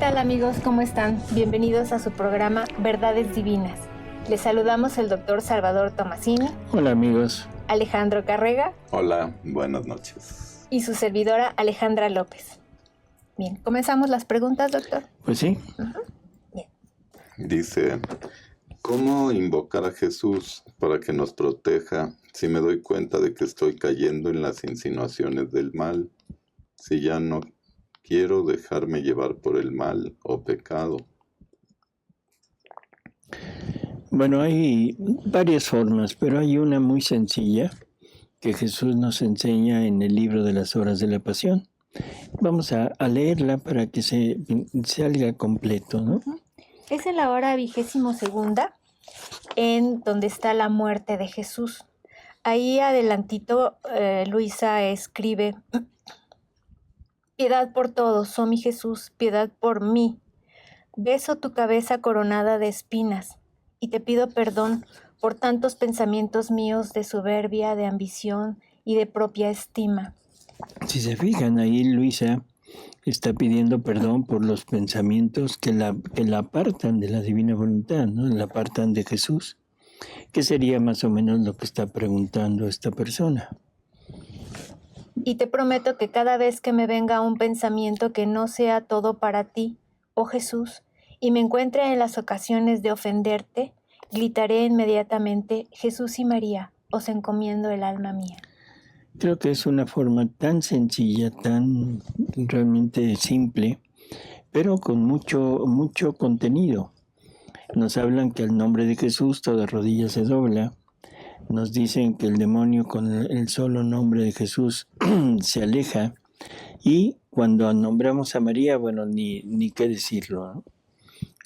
tal amigos? ¿Cómo están? Bienvenidos a su programa Verdades Divinas. Les saludamos el doctor Salvador Tomasini. Hola amigos. Alejandro Carrega. Hola, buenas noches. Y su servidora Alejandra López. Bien, ¿comenzamos las preguntas, doctor? Pues sí. Bien. Dice, ¿cómo invocar a Jesús para que nos proteja si me doy cuenta de que estoy cayendo en las insinuaciones del mal? Si ya no quiero dejarme llevar por el mal o pecado. Bueno, hay varias formas, pero hay una muy sencilla que Jesús nos enseña en el libro de las Horas de la Pasión. Vamos a leerla para que se salga completo, ¿no? Es en la hora 22ª, en donde está la muerte de Jesús. Ahí adelantito Luisa escribe: piedad por todos, oh mi Jesús, piedad por mí. Beso tu cabeza coronada de espinas y te pido perdón por tantos pensamientos míos de soberbia, de ambición y de propia estima. Si se fijan, ahí Luisa está pidiendo perdón por los pensamientos que la apartan de la divina voluntad, ¿no? La apartan de Jesús. ¿Qué sería más o menos lo que está preguntando esta persona? Y te prometo que cada vez que me venga un pensamiento que no sea todo para ti, oh Jesús, y me encuentre en las ocasiones de ofenderte, gritaré inmediatamente: Jesús y María, os encomiendo el alma mía. Creo que es una forma tan tan realmente simple, pero con mucho contenido. Nos hablan que al nombre de Jesús toda rodilla se dobla. Nos dicen que el demonio con el solo nombre de Jesús se aleja. Y cuando nombramos a María, bueno, ni qué decirlo, ¿no?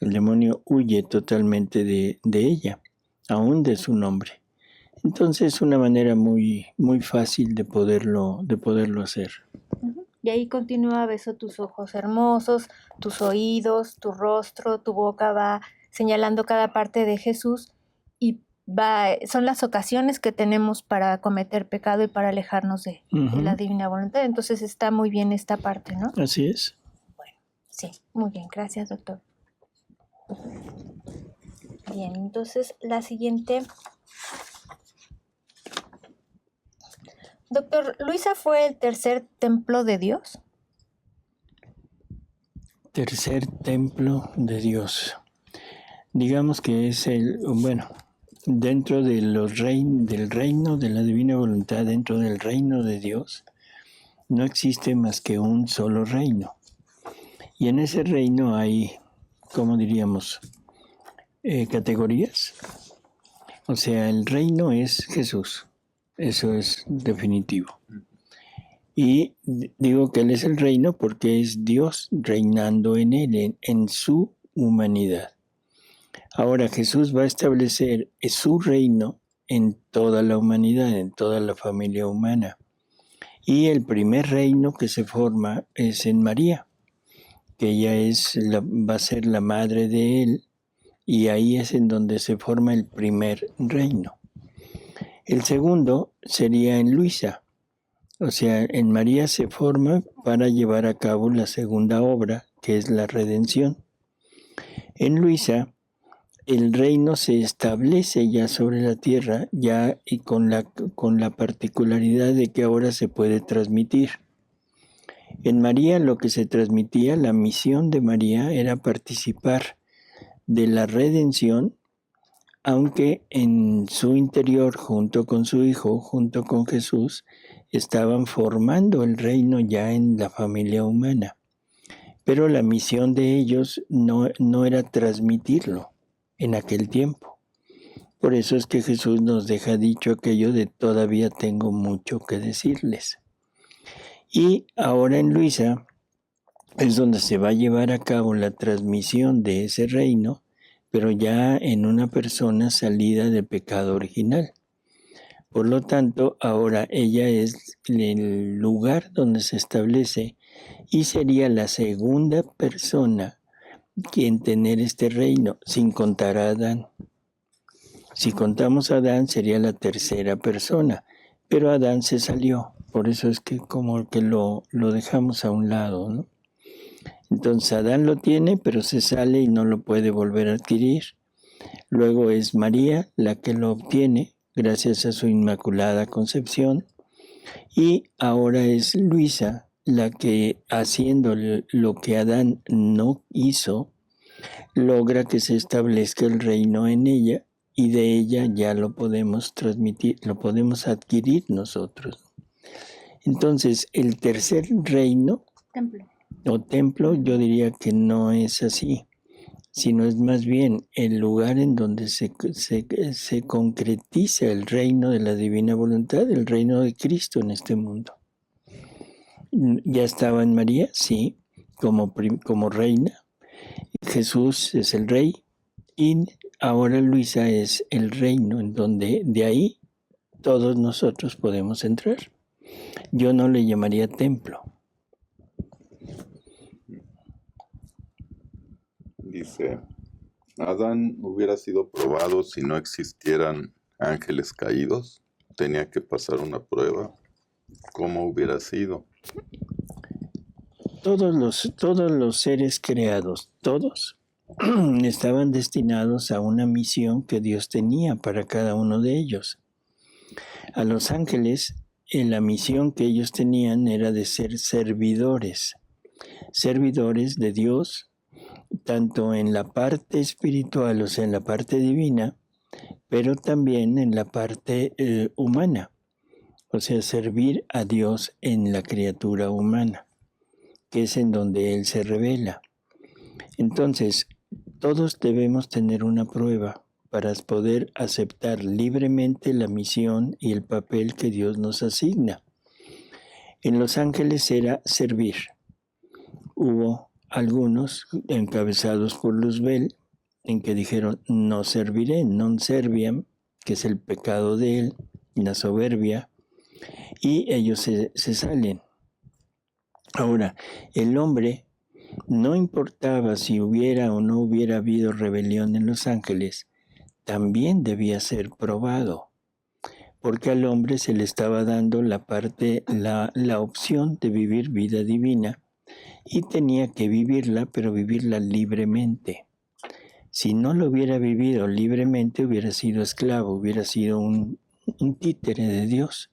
El demonio huye totalmente de ella, aún de su nombre. Entonces es una manera muy fácil de poderlo hacer. Y ahí continúa: beso tus ojos hermosos, tus oídos, tu rostro, tu boca, va señalando cada parte de Jesús y son las ocasiones que tenemos para cometer pecado y para alejarnos de la divina voluntad. Entonces está muy bien esta parte, ¿no? Así es. Bueno, sí, muy bien, gracias doctor. Bien, entonces la siguiente. Doctor, ¿Luisa fue el tercer templo de Dios? Tercer templo de Dios. Digamos que es dentro de del reino de la divina voluntad, dentro del reino de Dios, no existe más que un solo reino. Y en ese reino hay, ¿cómo diríamos? Categorías. O sea, el reino es Jesús. Eso es definitivo. Y digo que Él es el reino porque es Dios reinando en Él, en su humanidad. Ahora Jesús va a establecer su reino en toda la humanidad, en toda la familia humana. Y el primer reino que se forma es en María, que ella va a ser la madre de Él, y ahí es en donde se forma el primer reino. El segundo sería en Luisa. O sea, en María se forma para llevar a cabo la segunda obra, que es la redención. En Luisa, el reino se establece ya sobre la tierra, ya y con la particularidad de que ahora se puede transmitir. En María lo que se transmitía, la misión de María era participar de la redención, aunque en su interior, junto con su Hijo, junto con Jesús, estaban formando el reino ya en la familia humana. Pero la misión de ellos no era transmitirlo en aquel tiempo. Por eso es que Jesús nos deja dicho aquello de todavía tengo mucho que decirles. Y ahora en Luisa es donde se va a llevar a cabo la transmisión de ese reino, pero ya en una persona salida del pecado original. Por lo tanto, ahora ella es el lugar donde se establece y sería la segunda persona en tener este reino, sin contar a Adán. Si contamos a Adán, sería la tercera persona, pero Adán se salió, por eso es que como que lo dejamos a un lado, ¿no? Entonces Adán lo tiene, pero se sale y no lo puede volver a adquirir. Luego es María la que lo obtiene gracias a su inmaculada concepción. Y ahora es Luisa la que, haciendo lo que Adán no hizo, logra que se establezca el reino en ella, y de ella ya lo podemos transmitir, lo podemos adquirir nosotros. Entonces, el tercer reino o templo, yo diría que no es así, sino es más bien el lugar en donde se concretiza el reino de la divina voluntad, el reino de Cristo en este mundo. ¿Ya estaba en María? Sí, como reina. Jesús es el rey, y ahora Luisa es el reino en donde de ahí todos nosotros podemos entrar. Yo no le llamaría templo. Dice, Adán hubiera sido probado si no existieran ángeles caídos. Tenía que pasar una prueba. ¿Cómo hubiera sido? Todos los seres creados, todos, estaban destinados a una misión que Dios tenía para cada uno de ellos. A los ángeles, la misión que ellos tenían era de ser servidores de Dios, tanto en la parte espiritual, o sea, en la parte divina, pero también en la parte humana, o sea, servir a Dios en la criatura humana, que es en donde Él se revela. Entonces, todos debemos tener una prueba para poder aceptar libremente la misión y el papel que Dios nos asigna. En los ángeles era servir. Hubo algunos encabezados por Luzbel en que dijeron, no serviré, non serviam, que es el pecado de él, la soberbia, y ellos se salen. Ahora, el hombre, no importaba si hubiera o no hubiera habido rebelión en los ángeles, también debía ser probado, porque al hombre se le estaba dando la opción de vivir vida divina, y tenía que vivirla, pero vivirla libremente. Si no lo hubiera vivido libremente, hubiera sido esclavo, hubiera sido un títere de Dios.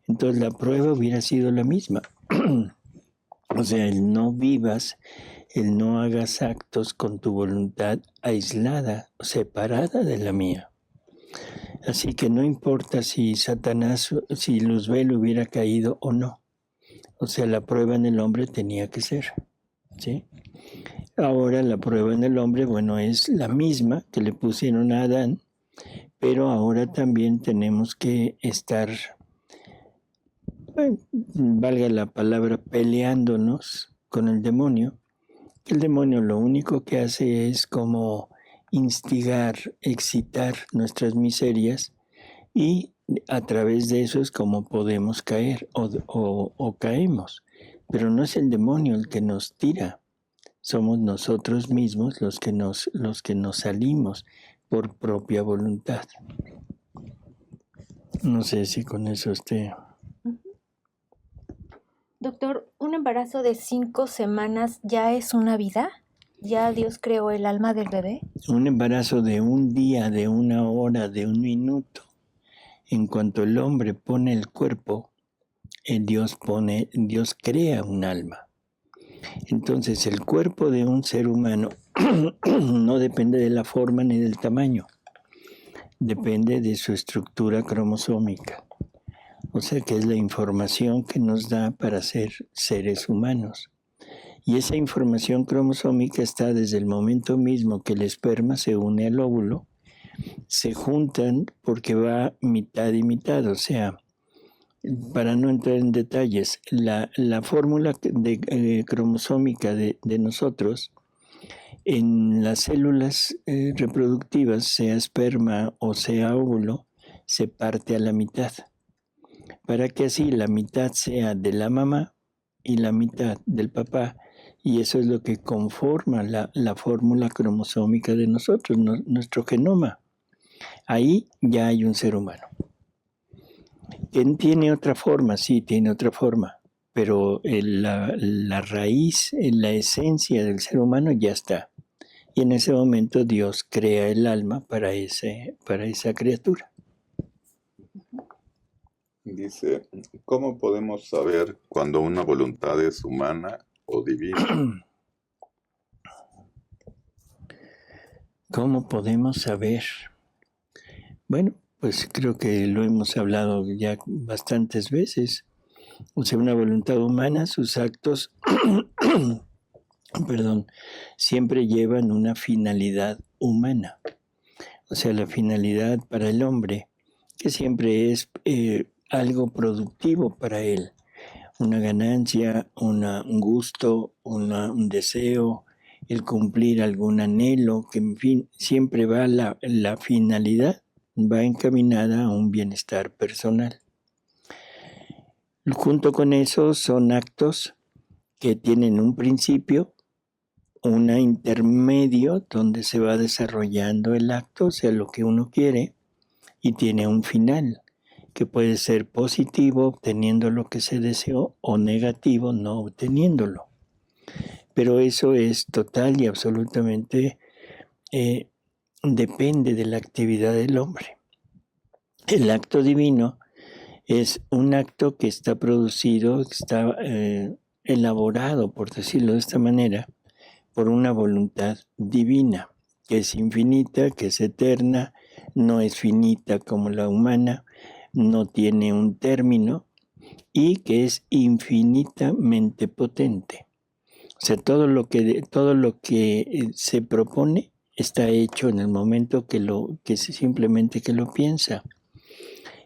Entonces la prueba hubiera sido la misma. O sea, el no vivas, el no hagas actos con tu voluntad aislada, separada de la mía. Así que no importa si si Luzbel hubiera caído o no. O sea, la prueba en el hombre tenía que ser, ¿sí? Ahora la prueba en el hombre, bueno, es la misma que le pusieron a Adán, pero ahora también tenemos que estar, valga la palabra, peleándonos con el demonio. El demonio lo único que hace es como instigar, excitar nuestras miserias, y a través de eso es como podemos caer o caemos. Pero no es el demonio el que nos tira, somos nosotros mismos los que nos salimos por propia voluntad. No sé si con eso esté. Doctor, ¿un embarazo de 5 semanas ya es una vida? ¿Ya Dios creó el alma del bebé? Un embarazo de un día, de una hora, de un minuto. En cuanto el hombre pone el cuerpo, Dios crea un alma. Entonces el cuerpo de un ser humano no depende de la forma ni del tamaño, depende de su estructura cromosómica. O sea que es la información que nos da para ser seres humanos. Y esa información cromosómica está desde el momento mismo que el esperma se une al óvulo, se juntan porque va mitad y mitad, o sea, para no entrar en detalles, la fórmula cromosómica de nosotros en las células reproductivas, sea esperma o sea óvulo, se parte a la mitad, para que así la mitad sea de la mamá y la mitad del papá, y eso es lo que conforma la fórmula cromosómica de nosotros, nuestro genoma. Ahí ya hay un ser humano. ¿Tiene otra forma? Sí, tiene otra forma, pero la raíz, la esencia del ser humano ya está. Y en ese momento Dios crea el alma para esa criatura. Dice, ¿cómo podemos saber cuando una voluntad es humana o divina? ¿Cómo podemos saber? Bueno, pues creo que lo hemos hablado ya bastantes veces. O sea, una voluntad humana, sus actos, siempre llevan una finalidad humana. O sea, la finalidad para el hombre, que siempre es algo productivo para él. Una ganancia, un gusto, un deseo, el cumplir algún anhelo, que en fin, siempre va la finalidad, va encaminada a un bienestar personal. Junto con eso son actos que tienen un principio, un intermedio donde se va desarrollando el acto, o sea, lo que uno quiere, y tiene un final, que puede ser positivo, obteniendo lo que se deseó, o negativo, no obteniéndolo. Pero eso es total y absolutamente depende de la actividad del hombre. El acto divino es un acto que está producido, que está elaborado, por decirlo de esta manera, por una voluntad divina, que es infinita, que es eterna, no es finita como la humana, no tiene un término y que es infinitamente potente. O sea, todo lo que se propone está hecho en el momento simplemente que lo piensa.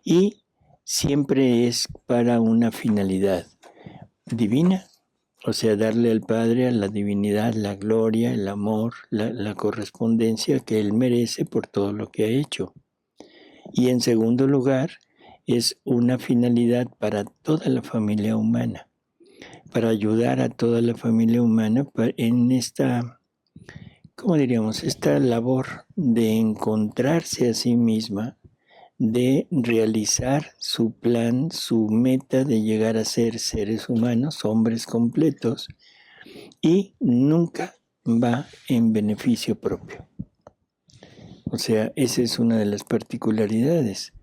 Y siempre es para una finalidad divina, o sea, darle al Padre, a la divinidad, la gloria, el amor, la correspondencia que Él merece por todo lo que ha hecho. Y en segundo lugar, es una finalidad para toda la familia humana, para ayudar a toda la familia humana en esta, ¿cómo diríamos?, esta labor de encontrarse a sí misma, de realizar su plan, su meta de llegar a ser seres humanos, hombres completos, y nunca va en beneficio propio. O sea, esa es una de las particularidades.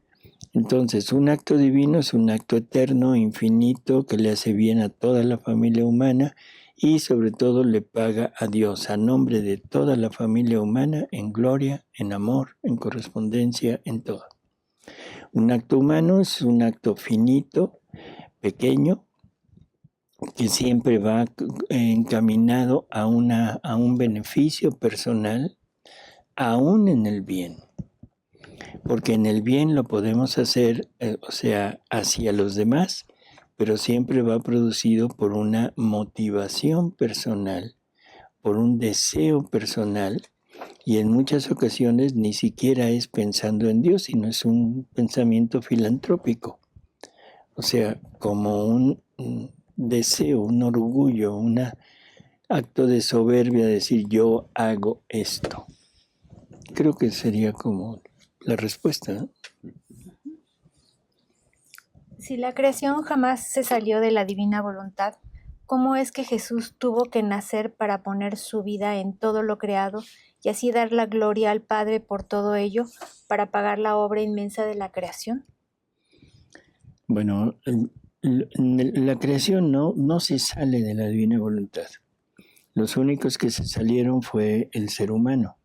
Entonces, un acto divino es un acto eterno, infinito, que le hace bien a toda la familia humana y sobre todo le paga a Dios a nombre de toda la familia humana en gloria, en amor, en correspondencia, en todo. Un acto humano es un acto finito, pequeño, que siempre va encaminado a un beneficio personal, aún en el bien. Porque en el bien lo podemos hacer, o sea, hacia los demás, pero siempre va producido por una motivación personal, por un deseo personal, y en muchas ocasiones ni siquiera es pensando en Dios, sino es un pensamiento filantrópico. O sea, como un deseo, un orgullo, un acto de soberbia, de decir yo hago esto. Creo que sería como la respuesta, ¿no? Si la creación jamás se salió de la divina voluntad, ¿cómo es que Jesús tuvo que nacer para poner su vida en todo lo creado y así dar la gloria al Padre por todo ello, para pagar la obra inmensa de la creación? Bueno, la creación no se sale de la divina voluntad. Los únicos que se salieron fue el ser humano.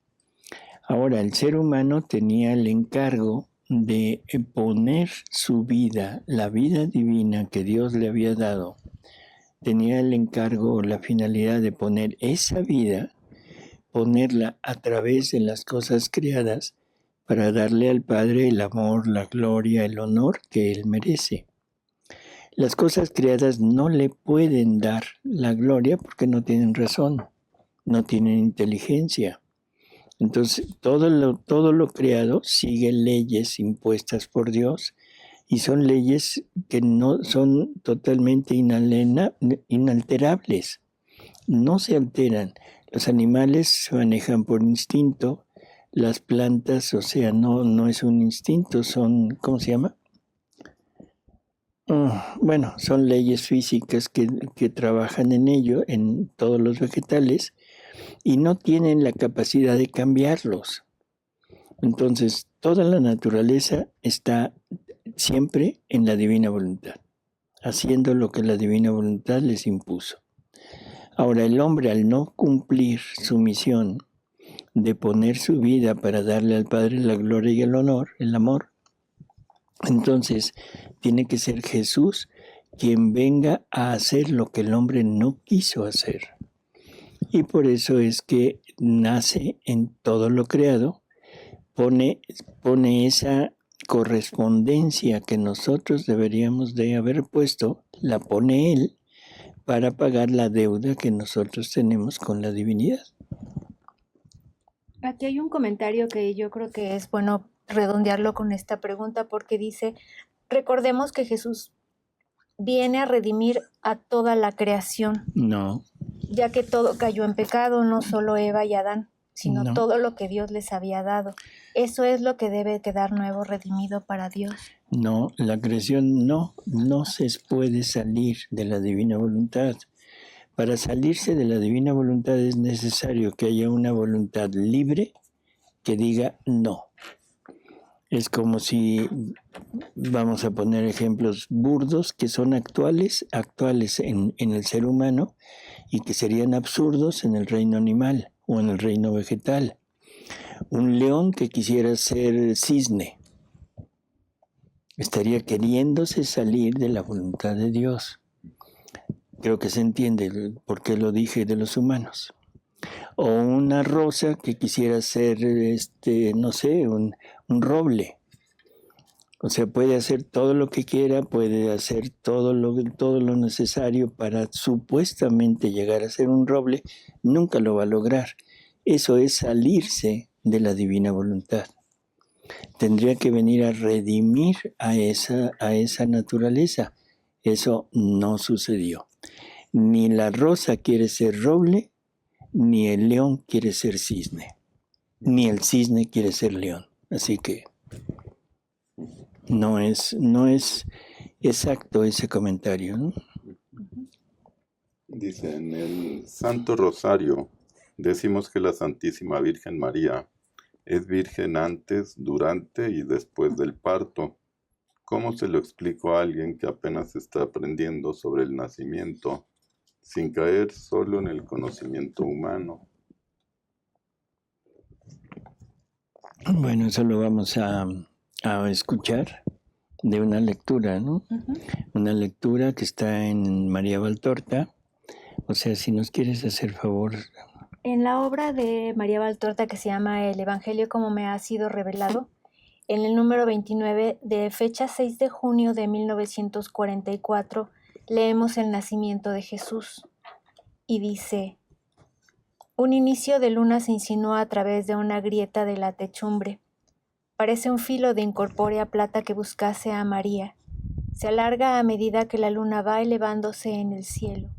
Ahora, el ser humano tenía el encargo de poner su vida, la vida divina que Dios le había dado, tenía el encargo, la finalidad de poner esa vida, ponerla a través de las cosas creadas para darle al Padre el amor, la gloria, el honor que Él merece. Las cosas creadas no le pueden dar la gloria porque no tienen razón, no tienen inteligencia. Entonces, todo lo creado sigue leyes impuestas por Dios y son leyes que no son totalmente inalterables. No se alteran. Los animales se manejan por instinto. Las plantas, o sea, no es un instinto, son, ¿cómo se llama? Bueno, son leyes físicas que trabajan en ello, en todos los vegetales, y no tienen la capacidad de cambiarlos. Entonces, toda la naturaleza está siempre en la divina voluntad, haciendo lo que la divina voluntad les impuso. Ahora, el hombre, al no cumplir su misión de poner su vida para darle al Padre la gloria y el honor, el amor, entonces tiene que ser Jesús quien venga a hacer lo que el hombre no quiso hacer. Y por eso es que nace en todo lo creado, pone esa correspondencia que nosotros deberíamos de haber puesto, la pone Él para pagar la deuda que nosotros tenemos con la divinidad. Aquí hay un comentario que yo creo que es bueno redondearlo con esta pregunta porque dice, recordemos que Jesús viene a redimir a toda la creación, No, ya que todo cayó en pecado, no solo Eva y Adán, sino No. todo lo que Dios les había dado. Eso es lo que debe quedar nuevo, redimido para Dios. no, la creación no se puede salir de la divina voluntad. Para salirse de la divina voluntad es necesario que haya una voluntad libre que diga no. Es como si, vamos a poner ejemplos burdos que son actuales en el ser humano y que serían absurdos en el reino animal o en el reino vegetal. Un león que quisiera ser cisne estaría queriéndose salir de la voluntad de Dios. Creo que se entiende por qué lo dije de los humanos. O una rosa que quisiera ser, no sé, un roble. O sea, puede hacer todo lo que quiera, puede hacer todo lo necesario para supuestamente llegar a ser un roble, nunca lo va a lograr. Eso es salirse de la divina voluntad. Tendría que venir a redimir a esa naturaleza. Eso no sucedió. Ni la rosa quiere ser roble, ni el león quiere ser cisne, ni el cisne quiere ser león. Así que no es exacto ese comentario, ¿no? Dice, en el Santo Rosario decimos que la Santísima Virgen María es virgen antes, durante y después del parto. ¿Cómo se lo explico a alguien que apenas está aprendiendo sobre el nacimiento, sin caer solo en el conocimiento humano? Bueno, eso lo vamos a escuchar de una lectura, ¿no? Una lectura que está en María Valtorta. O sea, si nos quieres hacer favor. En la obra de María Valtorta que se llama El Evangelio como me ha sido revelado, en el número 29 de fecha 6 de junio de 1944, leemos el nacimiento de Jesús y dice, un inicio de luna se insinúa a través de una grieta de la techumbre. Parece un filo de incorpórea plata que buscase a María. Se alarga a medida que la luna va elevándose en el cielo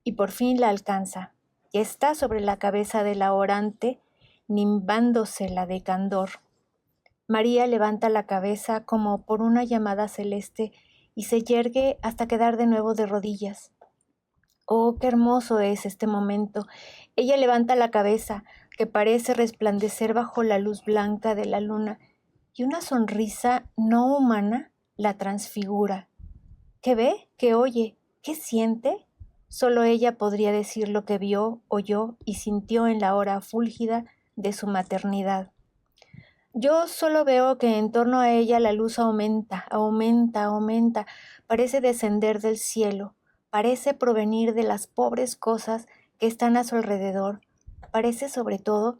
y por fin la alcanza. Está sobre la cabeza de la orante, nimbándosela de candor. María levanta la cabeza como por una llamada celeste y se yergue hasta quedar de nuevo de rodillas. Oh, qué hermoso es este momento. Ella levanta la cabeza, que parece resplandecer bajo la luz blanca de la luna, y una sonrisa no humana la transfigura. ¿Qué ve? ¿Qué oye? ¿Qué siente? Solo ella podría decir lo que vio, oyó y sintió en la hora fúlgida de su maternidad. Yo solo veo que en torno a ella la luz aumenta, parece descender del cielo, parece provenir de las pobres cosas que están a su alrededor, parece sobre todo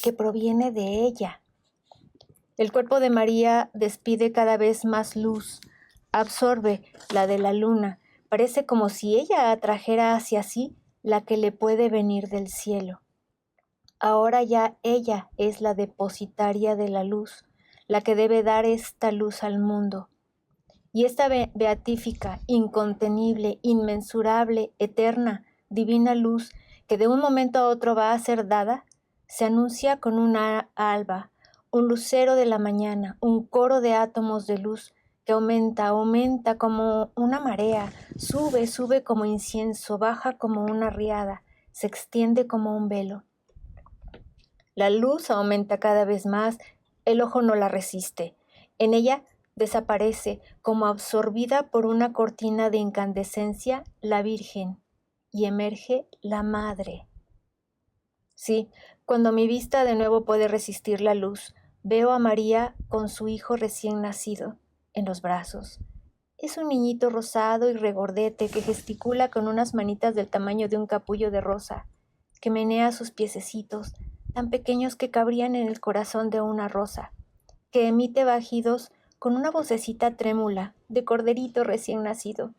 que proviene de ella. El cuerpo de María despide cada vez más luz, absorbe la de la luna, parece como si ella atrajera hacia sí la que le puede venir del cielo. Ahora ya ella es la depositaria de la luz, la que debe dar esta luz al mundo. Y esta beatífica, incontenible, inmensurable, eterna, divina luz que de un momento a otro va a ser dada, se anuncia con una alba, un lucero de la mañana, un coro de átomos de luz que aumenta, aumenta como una marea, sube, sube como incienso, baja como una riada, se extiende como un velo. La luz aumenta cada vez más, el ojo no la resiste. En ella desaparece, como absorbida por una cortina de incandescencia, la Virgen, y emerge la Madre. Sí, cuando mi vista de nuevo puede resistir la luz, veo a María con su hijo recién nacido en los brazos. Es un niñito rosado y regordete que gesticula con unas manitas del tamaño de un capullo de rosa, que menea sus piececitos, tan pequeños que cabrían en el corazón de una rosa, que emite bajidos con una vocecita trémula de corderito recién nacido,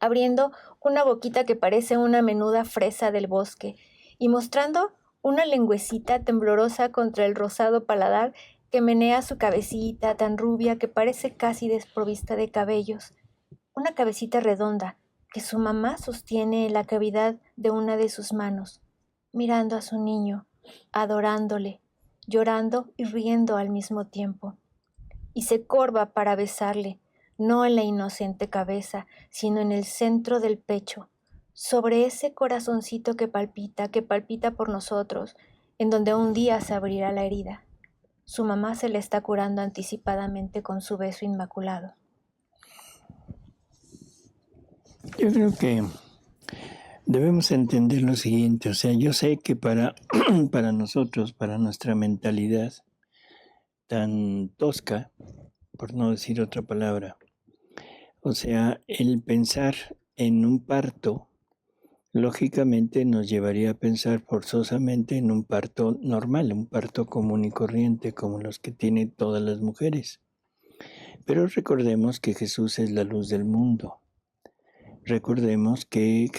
abriendo una boquita que parece una menuda fresa del bosque y mostrando una lengüecita temblorosa contra el rosado paladar que menea su cabecita tan rubia que parece casi desprovista de cabellos, una cabecita redonda que su mamá sostiene en la cavidad de una de sus manos, mirando a su niño, adorándole, llorando y riendo al mismo tiempo. Y se corva para besarle, no en la inocente cabeza, sino en el centro del pecho, sobre ese corazoncito que palpita por nosotros, en donde un día se abrirá la herida. Su mamá se le está curando anticipadamente con su beso inmaculado. Yo creo que debemos entender lo siguiente, o sea, yo sé que para nosotros, para nuestra mentalidad tan tosca, por no decir otra palabra, o sea, el pensar en un parto, lógicamente nos llevaría a pensar forzosamente en un parto normal, un parto común y corriente, como los que tienen todas las mujeres. Pero recordemos que Jesús es la luz del mundo. Recordemos que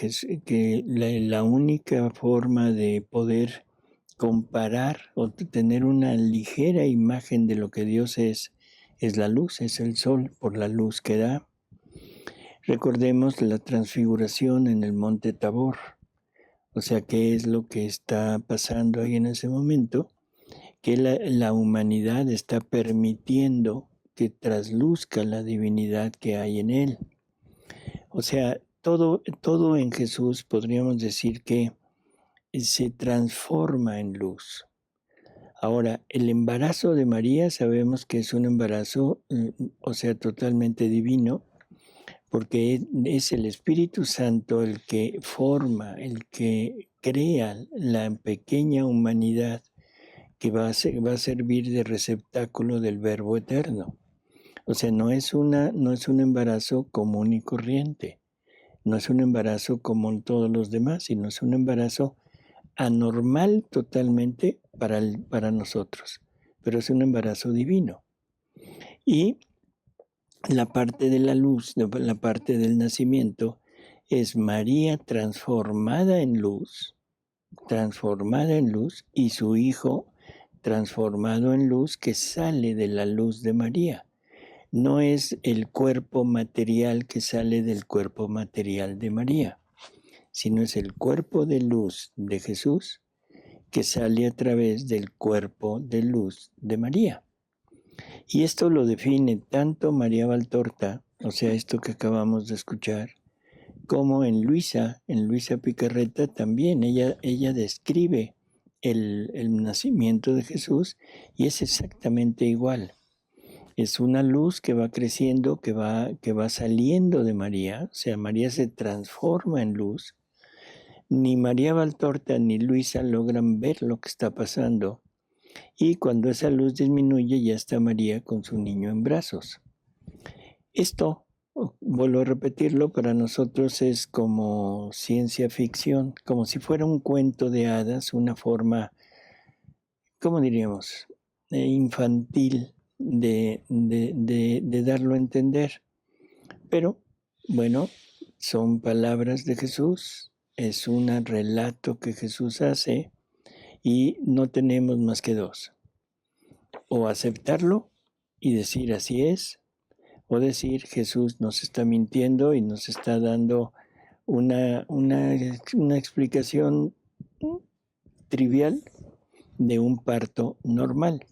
la única forma de poder comparar o tener una ligera imagen de lo que Dios es la luz, es el sol por la luz que da. Recordemos la transfiguración en el monte Tabor, o sea, qué es lo que está pasando ahí en ese momento, que la humanidad está permitiendo que trasluzca la divinidad que hay en él. O sea, todo en Jesús podríamos decir que se transforma en luz. Ahora, el embarazo de María sabemos que es un embarazo, o sea, totalmente divino, porque es el Espíritu Santo el que forma, el que crea la pequeña humanidad que va a servir de receptáculo del Verbo eterno. O sea, no es un embarazo común y corriente, no es un embarazo como todos los demás, sino es un embarazo anormal totalmente para nosotros, pero es un embarazo divino. Y la parte de la luz, la parte del nacimiento, es María transformada en luz, y su Hijo transformado en luz que sale de la luz de María. No es el cuerpo material que sale del cuerpo material de María, sino es el cuerpo de luz de Jesús que sale a través del cuerpo de luz de María. Y esto lo define tanto María Valtorta, o sea, esto que acabamos de escuchar, como en Luisa Picarreta también. Ella describe el nacimiento de Jesús y es exactamente igual. Es una luz que va creciendo, que va saliendo de María, o sea, María se transforma en luz. Ni María Valtorta ni Luisa logran ver lo que está pasando. Y cuando esa luz disminuye, ya está María con su niño en brazos. Esto, vuelvo a repetirlo, para nosotros es como ciencia ficción, como si fuera un cuento de hadas, una forma, ¿cómo diríamos?, infantil de darlo a entender. Pero, bueno, son palabras de Jesús, es un relato que Jesús hace y no tenemos más que dos. O aceptarlo y decir así es, o decir Jesús nos está mintiendo y nos está dando una explicación trivial de un parto normal.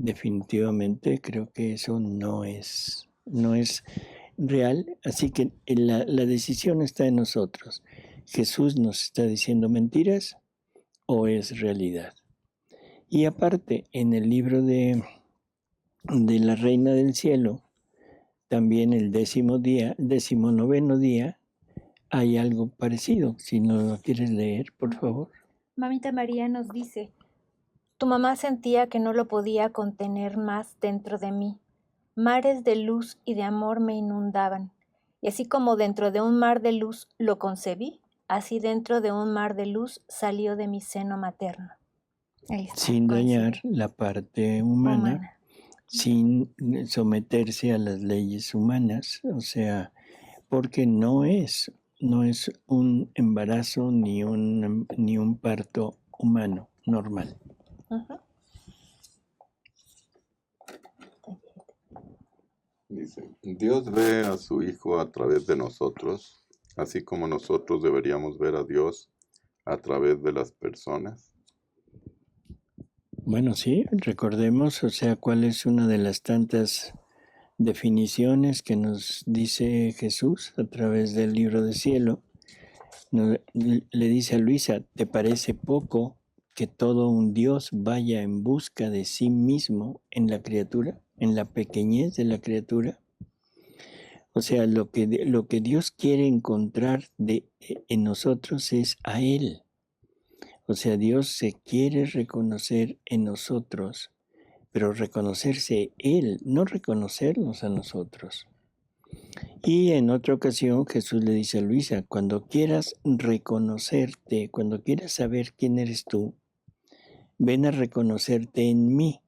definitivamente creo que eso no es real, así que la decisión está en nosotros. ¿Jesús nos está diciendo mentiras o es realidad? Y aparte, en el libro de la Reina del Cielo, también el 19º día, hay algo parecido. Si no lo quieres leer, por favor. Mamita María nos dice, tu mamá sentía que no lo podía contener más dentro de mí. Mares de luz y de amor me inundaban. Y así como dentro de un mar de luz lo concebí, así dentro de un mar de luz salió de mi seno materno. Ahí está, Sin dañar coincide. la parte humana, sin someterse a las leyes humanas, o sea, porque no es un embarazo ni un parto humano normal. Ujú. Dice, Dios ve a su Hijo a través de nosotros, así como nosotros deberíamos ver a Dios a través de las personas. Bueno, sí, recordemos, o sea, cuál es una de las tantas definiciones que nos dice Jesús a través del libro del cielo. Le dice a Luisa, ¿te parece poco que todo un Dios vaya en busca de sí mismo en la criatura, en la pequeñez de la criatura? O sea, lo que Dios quiere encontrar en nosotros es a Él. O sea, Dios se quiere reconocer en nosotros, pero reconocerse Él, no reconocernos a nosotros. Y en otra ocasión Jesús le dice a Luisa, cuando quieras reconocerte, cuando quieras saber quién eres tú, ven a reconocerte en mí,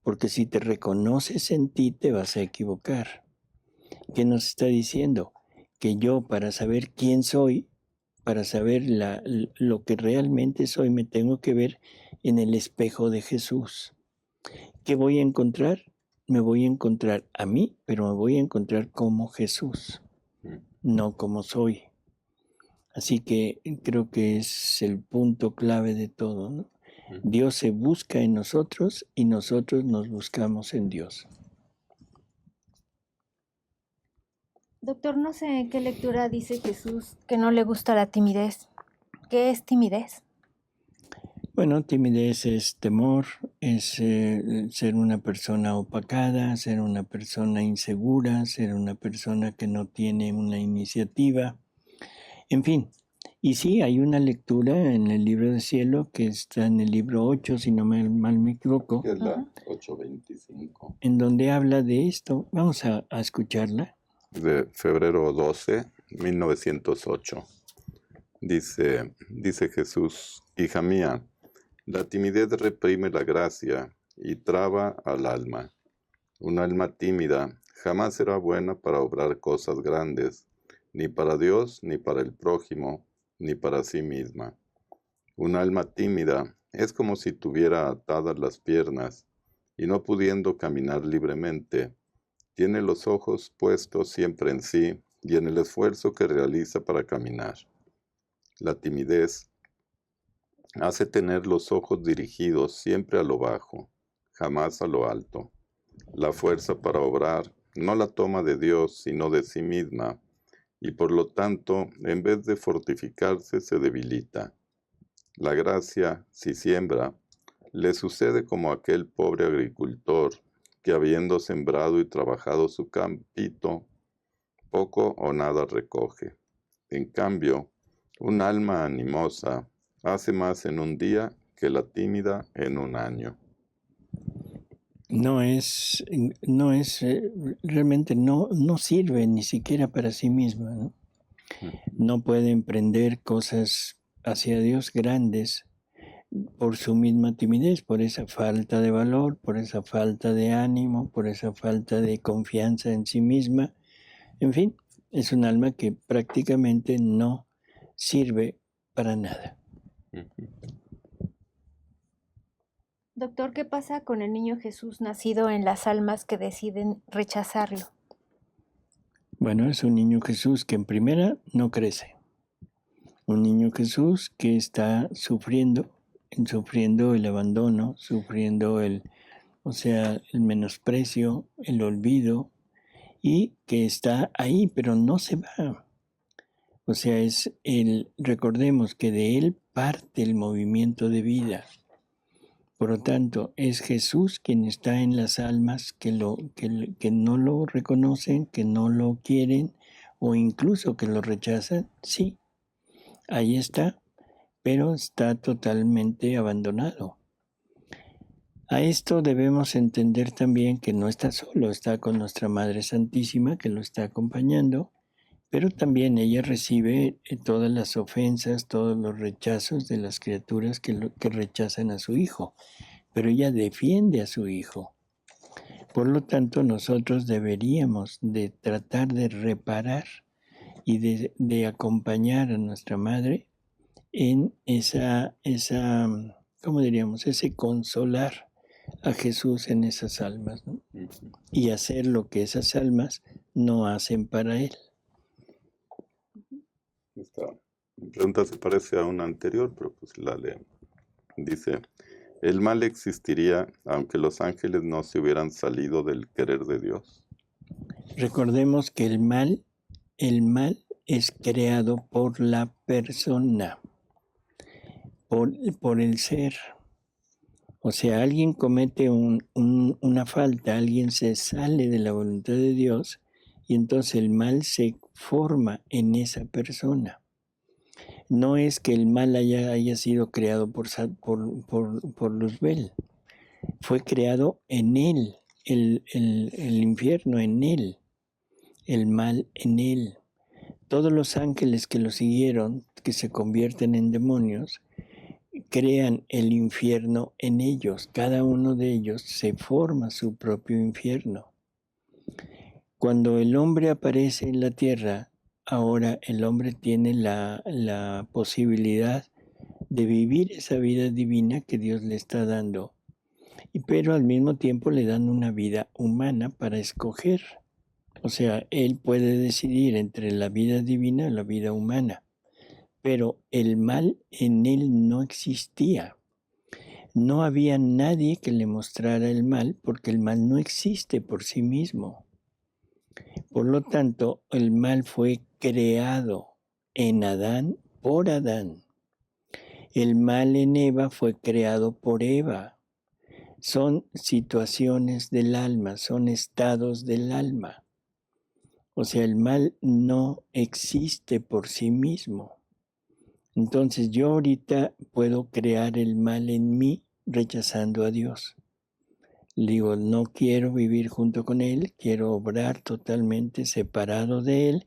porque si te reconoces en ti te vas a equivocar. ¿Qué nos está diciendo? Que yo para saber quién soy, para saber lo que realmente soy, me tengo que ver en el espejo de Jesús. ¿Qué voy a encontrar? Me voy a encontrar a mí, pero me voy a encontrar como Jesús, no como soy. Así que creo que es el punto clave de todo, ¿no? Dios se busca en nosotros y nosotros nos buscamos en Dios. Doctor, no sé en qué lectura dice Jesús que no le gusta la timidez. ¿Qué es timidez? Bueno, timidez es temor, es ser una persona opacada, ser una persona insegura, ser una persona que no tiene una iniciativa, en fin. Y sí, hay una lectura en el libro del cielo que está en el libro 8, si no mal me equivoco, Que es la 8:25. en donde habla de esto. Vamos a escucharla. De febrero 12, 1908. Dice Jesús, hija mía, la timidez reprime la gracia y traba al alma. Un alma tímida jamás será buena para obrar cosas grandes, ni para Dios, ni para el prójimo, ni para sí misma. Un alma tímida es como si tuviera atadas las piernas y no pudiendo caminar libremente, tiene los ojos puestos siempre en sí y en el esfuerzo que realiza para caminar. La timidez hace tener los ojos dirigidos siempre a lo bajo, jamás a lo alto. La fuerza para obrar no la toma de Dios, sino de sí misma, y por lo tanto, en vez de fortificarse, se debilita. La gracia, si siembra, le sucede como aquel pobre agricultor que habiendo sembrado y trabajado su campito, poco o nada recoge. En cambio, un alma animosa hace más en un día que la tímida en un año. Realmente no sirve ni siquiera para sí misma, ¿no? No puede emprender cosas hacia Dios grandes por su misma timidez, por esa falta de valor, por esa falta de ánimo, por esa falta de confianza en sí misma. En fin, es un alma que prácticamente no sirve para nada. Doctor, ¿qué pasa con el niño Jesús nacido en las almas que deciden rechazarlo? Bueno, es un niño Jesús que en primera no crece. Un niño Jesús que está sufriendo el abandono, sufriendo el o sea, el menosprecio, el olvido, y que está ahí, pero no se va. O sea, recordemos que de él parte el movimiento de vida. Por lo tanto, es Jesús quien está en las almas que no lo reconocen, que no lo quieren o incluso que lo rechazan. Sí, ahí está, pero está totalmente abandonado. A esto debemos entender también que no está solo, está con nuestra Madre Santísima que lo está acompañando, pero también ella recibe todas las ofensas, todos los rechazos de las criaturas que rechazan a su Hijo. Pero ella defiende a su Hijo. Por lo tanto, nosotros deberíamos de tratar de reparar y de acompañar a nuestra Madre en ¿cómo diríamos? Ese consolar a Jesús en esas almas, ¿no? Y hacer lo que esas almas no hacen para Él. Esta pregunta se parece a una anterior, pero pues la leemos. Dice, ¿el mal existiría aunque los ángeles no se hubieran salido del querer de Dios? Recordemos que el mal es creado por la persona, por el ser. O sea, alguien comete una falta, alguien se sale de la voluntad de Dios y entonces el mal se forma en esa persona. No es que el mal haya sido creado por Luzbel, fue creado en él, el infierno en él, el mal en él. Todos los ángeles que lo siguieron, que se convierten en demonios, crean el infierno en ellos. Cada uno de ellos se forma su propio infierno. Cuando el hombre aparece en la tierra, ahora el hombre tiene la posibilidad de vivir esa vida divina que Dios le está dando, pero al mismo tiempo le dan una vida humana para escoger. O sea, él puede decidir entre la vida divina y la vida humana, pero el mal en él no existía. No había nadie que le mostrara el mal porque el mal no existe por sí mismo. Por lo tanto, el mal fue creado en Adán por Adán. El mal en Eva fue creado por Eva. Son situaciones del alma, son estados del alma. O sea, el mal no existe por sí mismo. Entonces yo ahorita puedo crear el mal en mí rechazando a Dios. Digo, no quiero vivir junto con Él, quiero obrar totalmente separado de Él.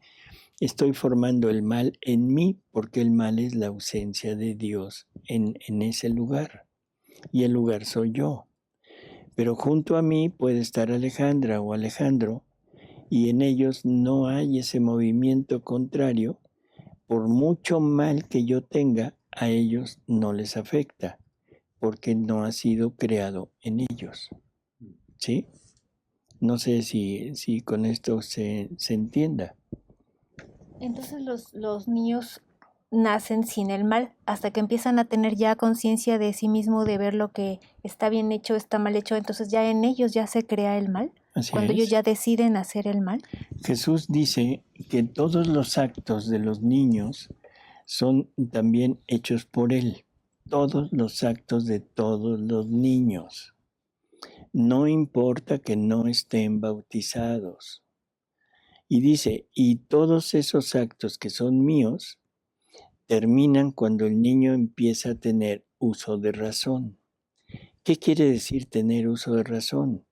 Estoy formando el mal en mí porque el mal es la ausencia de Dios en ese lugar. Y el lugar soy yo. Pero junto a mí puede estar Alejandra o Alejandro y en ellos no hay ese movimiento contrario. Por mucho mal que yo tenga, a ellos no les afecta porque no ha sido creado en ellos. ¿Sí? No sé si con esto se entienda. Entonces los niños nacen sin el mal hasta que empiezan a tener ya conciencia de sí mismo, de ver lo que está bien hecho, está mal hecho, entonces ya en ellos ya se crea el mal. Así cuando es. Ellos ya deciden hacer el mal. Jesús dice que todos los actos de los niños son también hechos por Él. Todos los actos de todos los niños. No importa que no estén bautizados. Y dice, y todos esos actos que son míos terminan cuando el niño empieza a tener uso de razón. ¿Qué quiere decir tener uso de razón?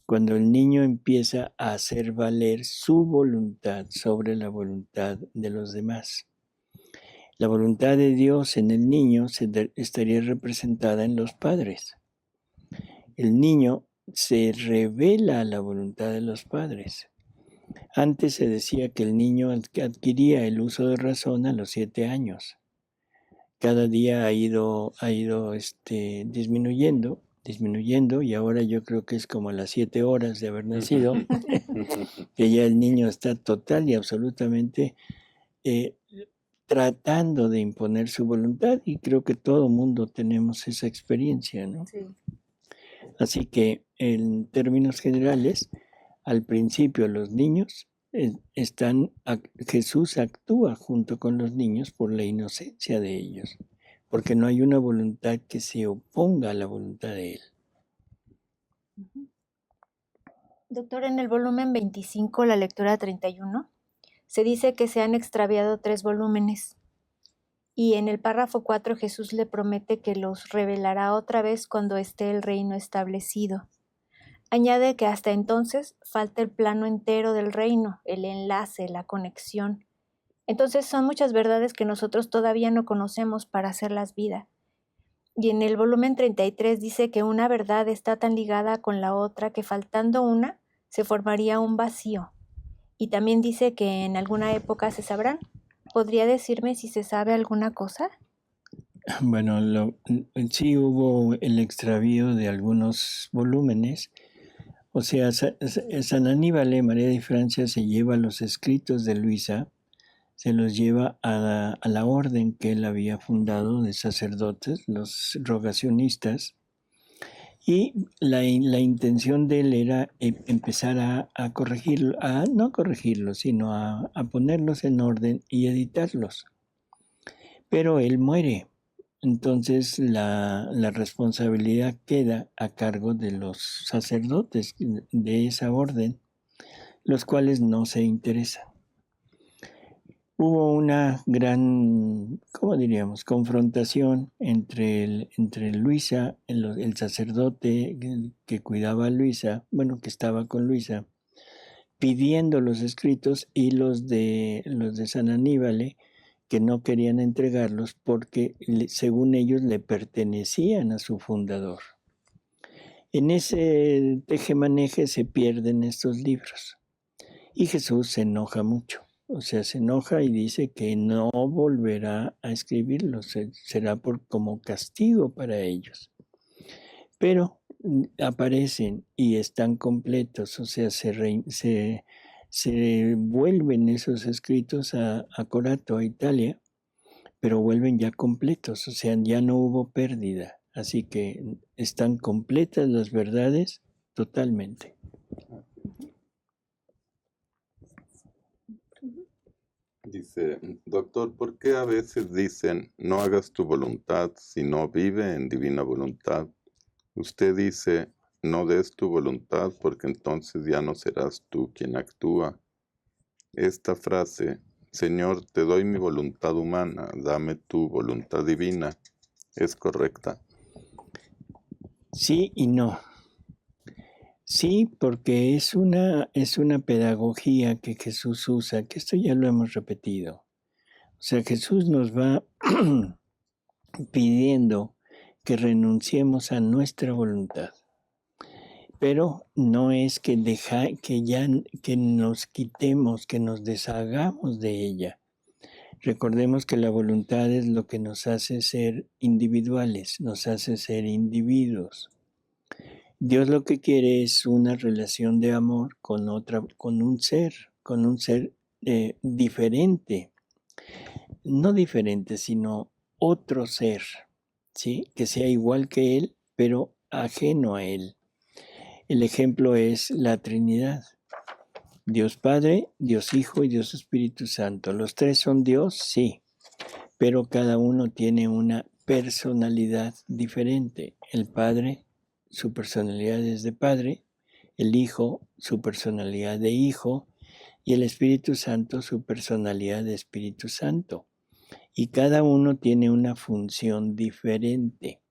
Cuando el niño empieza a hacer valer su voluntad sobre la voluntad de los demás. La voluntad de Dios en el niño estaría representada en los padres. El niño se revela a la voluntad de los padres. Antes se decía que el niño adquiría el uso de razón a los 7 años. Cada día ha ido disminuyendo y ahora yo creo que es como a las 7 horas de haber nacido, que ya el niño está total y absolutamente tratando de imponer su voluntad y creo que todo mundo tenemos esa experiencia, ¿no? Sí. Así que en términos generales, al principio los niños Jesús actúa junto con los niños por la inocencia de ellos, porque no hay una voluntad que se oponga a la voluntad de Él. Doctor, en el volumen 25, la lectura 31, se dice que se han extraviado 3 volúmenes. Y en el párrafo 4 Jesús le promete que los revelará otra vez cuando esté el reino establecido. Añade que hasta entonces falta el plano entero del reino, el enlace, la conexión. Entonces son muchas verdades que nosotros todavía no conocemos para hacerlas vida. Y en el volumen 33 dice que una verdad está tan ligada con la otra que faltando una se formaría un vacío. Y también dice que en alguna época se sabrán. ¿Podría decirme si se sabe alguna cosa? Bueno, sí hubo el extravío de algunos volúmenes. O sea, San Aníbal María de Francia se lleva los escritos de Luisa, se los lleva a la orden que él había fundado de sacerdotes, los rogacionistas, y la intención de él era empezar a corregirlo, no corregirlos, sino a ponerlos en orden y editarlos. Pero él muere. Entonces la responsabilidad queda a cargo de los sacerdotes de esa orden, los cuales no se interesan. Hubo una gran, ¿cómo diríamos?, confrontación entre Luisa, el sacerdote que cuidaba a Luisa, bueno, que estaba con Luisa, pidiendo los escritos, y los de San Aníbal, que no querían entregarlos porque según ellos le pertenecían a su fundador. En ese tejemaneje se pierden estos libros y Jesús se enoja mucho. O sea, se enoja y dice que no volverá a escribirlos, será como castigo para ellos. Pero aparecen y están completos, o sea, se vuelven esos escritos a Corato, a Italia, pero vuelven ya completos, o sea, ya no hubo pérdida. Así que están completas las verdades totalmente. Dice, doctor, ¿por qué a veces dicen no hagas tu voluntad, sino vive en divina voluntad? Usted dice, no des tu voluntad porque entonces ya no serás tú quien actúa. Esta frase, Señor, te doy mi voluntad humana, dame tu voluntad divina, ¿es correcta? Sí y no. Sí, porque es una pedagogía que Jesús usa, que esto ya lo hemos repetido. O sea, Jesús nos va pidiendo que renunciemos a nuestra voluntad. Pero no es que nos quitemos, que nos deshagamos de ella. Recordemos que la voluntad es lo que nos hace ser individuales, nos hace ser individuos. Dios lo que quiere es una relación de amor con un ser diferente. No diferente, sino otro ser, ¿sí? Que sea igual que Él, pero ajeno a Él. El ejemplo es la Trinidad. Dios Padre, Dios Hijo y Dios Espíritu Santo. ¿Los 3 son Dios? Sí, pero cada uno tiene una personalidad diferente. El Padre, su personalidad es de Padre, el Hijo, su personalidad de Hijo, y el Espíritu Santo, su personalidad de Espíritu Santo. Y cada uno tiene una función diferente,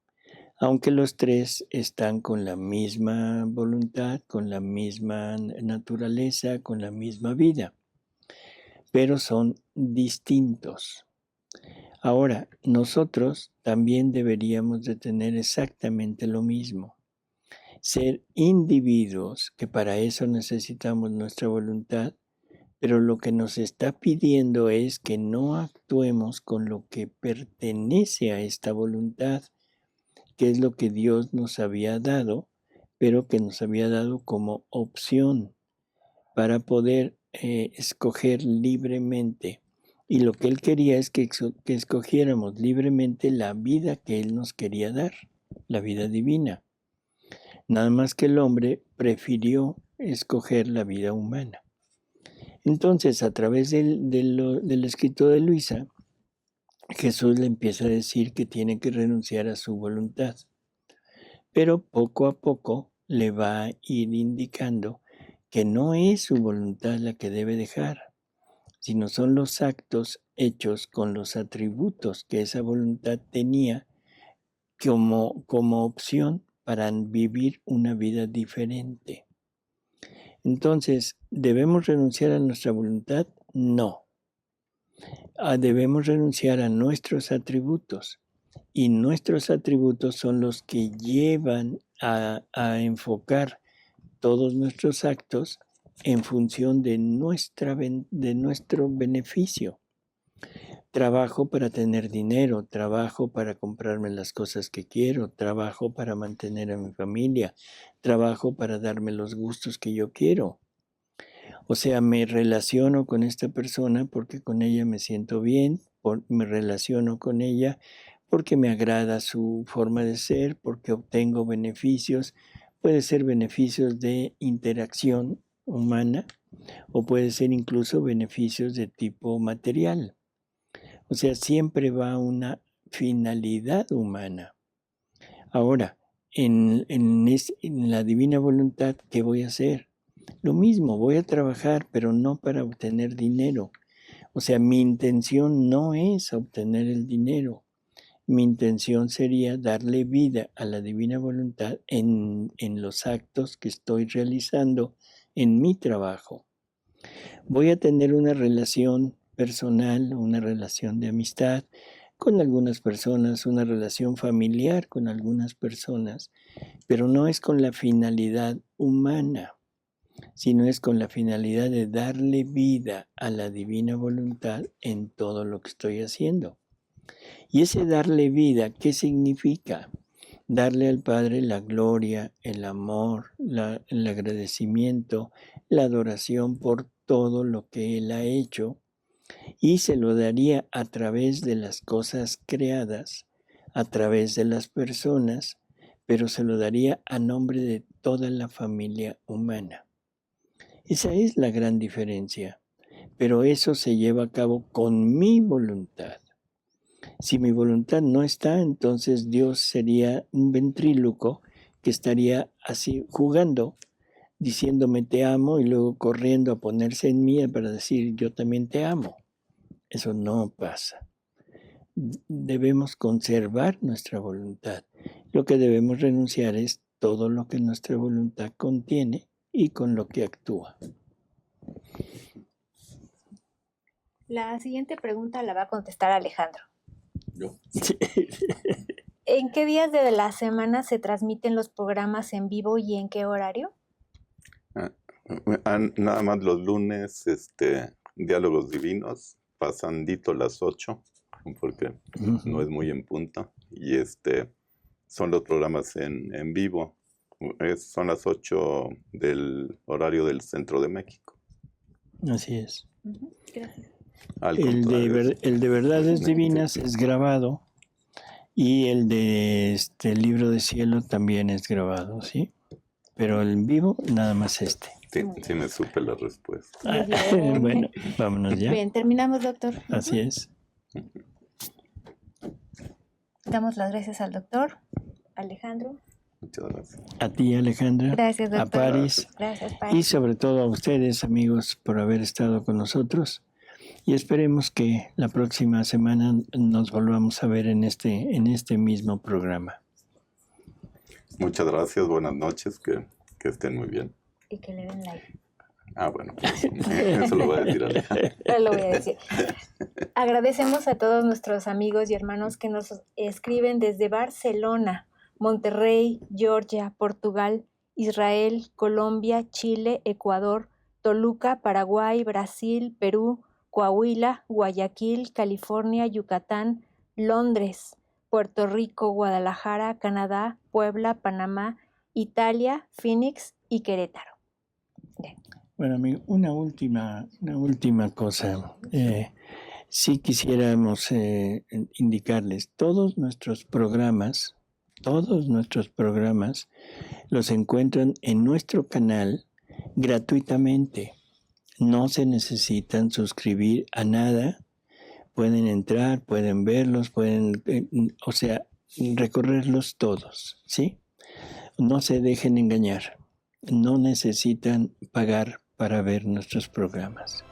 aunque los 3 están con la misma voluntad, con la misma naturaleza, con la misma vida, pero son distintos. Ahora, nosotros también deberíamos de tener exactamente lo mismo. Ser individuos, que para eso necesitamos nuestra voluntad, pero lo que nos está pidiendo es que no actuemos con lo que pertenece a esta voluntad, que es lo que Dios nos había dado, pero que nos había dado como opción para poder escoger libremente. Y lo que Él quería es que escogiéramos libremente la vida que Él nos quería dar, la vida divina. Nada más que el hombre prefirió escoger la vida humana. Entonces, a través del escrito de Luisa, Jesús le empieza a decir que tiene que renunciar a su voluntad. Pero poco a poco le va a ir indicando que no es su voluntad la que debe dejar, sino son los actos hechos con los atributos que esa voluntad tenía como opción para vivir una vida diferente. Entonces, ¿debemos renunciar a nuestra voluntad? No. Debemos renunciar a nuestros atributos. Y nuestros atributos son los que llevan a enfocar todos nuestros actos en función de nuestro beneficio. Trabajo para tener dinero, trabajo para comprarme las cosas que quiero, trabajo para mantener a mi familia, trabajo para darme los gustos que yo quiero. O sea, me relaciono con esta persona porque con ella me siento bien, me relaciono con ella porque me agrada su forma de ser, porque obtengo beneficios. Puede ser beneficios de interacción humana o puede ser incluso beneficios de tipo material. O sea, siempre va a una finalidad humana. Ahora, en la divina voluntad, ¿qué voy a hacer? Lo mismo, voy a trabajar, pero no para obtener dinero. O sea, mi intención no es obtener el dinero. Mi intención sería darle vida a la divina voluntad en los actos que estoy realizando en mi trabajo. Voy a tener una relación personal, una relación de amistad con algunas personas, una relación familiar con algunas personas, pero no es con la finalidad humana, sino es con la finalidad de darle vida a la divina voluntad en todo lo que estoy haciendo. Y ese darle vida, ¿qué significa? Darle al Padre la gloria, el amor, el agradecimiento, la adoración por todo lo que Él ha hecho, y se lo daría a través de las cosas creadas, a través de las personas, pero se lo daría a nombre de toda la familia humana. Esa es la gran diferencia, pero eso se lleva a cabo con mi voluntad. Si mi voluntad no está, entonces Dios sería un ventríloco que estaría así jugando, diciéndome te amo y luego corriendo a ponerse en mí para decir yo también te amo. Eso no pasa. Debemos conservar nuestra voluntad. Lo que debemos renunciar es todo lo que nuestra voluntad contiene y con lo que actúa. La siguiente pregunta la va a contestar Alejandro. Yo. Sí. ¿En qué días de la semana se transmiten los programas en vivo y en qué horario? Nada más los lunes, Diálogos Divinos, pasandito las 8, porque no es muy en punto. Y son los programas en vivo. Son las 8 del horario del centro de México. Así es. Gracias. El de Verdades Divinas es grabado y el de Libro de Cielo también es grabado, ¿sí? Pero el en vivo nada más este. Sí, me supe la respuesta. Bueno, vámonos ya. Bien, terminamos, doctor. Así es. Damos las gracias al doctor Alejandro. Muchas gracias. A ti, Alejandra. Gracias, doctor. A Paris. Gracias, Y Paris. sobre todo a ustedes, amigos, por haber estado con nosotros. Y esperemos que la próxima semana nos volvamos a ver en este mismo programa. Muchas gracias, buenas noches, que estén muy bien. Y que le den like. Bueno, pues, eso lo voy a decir Alejandro. Lo voy a decir. Agradecemos a todos nuestros amigos y hermanos que nos escriben desde Barcelona, Monterrey, Georgia, Portugal, Israel, Colombia, Chile, Ecuador, Toluca, Paraguay, Brasil, Perú, Coahuila, Guayaquil, California, Yucatán, Londres, Puerto Rico, Guadalajara, Canadá, Puebla, Panamá, Italia, Phoenix y Querétaro. Bien. Bueno, amigo, una última cosa. Sí quisiéramos indicarles, todos nuestros programas todos nuestros programas los encuentran en nuestro canal gratuitamente. No se necesitan suscribir a nada. Pueden entrar, pueden verlos, pueden, recorrerlos todos, ¿sí? No se dejen engañar. No necesitan pagar para ver nuestros programas.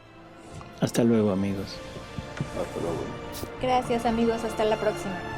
Hasta luego, amigos. Hasta luego. Gracias, amigos. Hasta la próxima.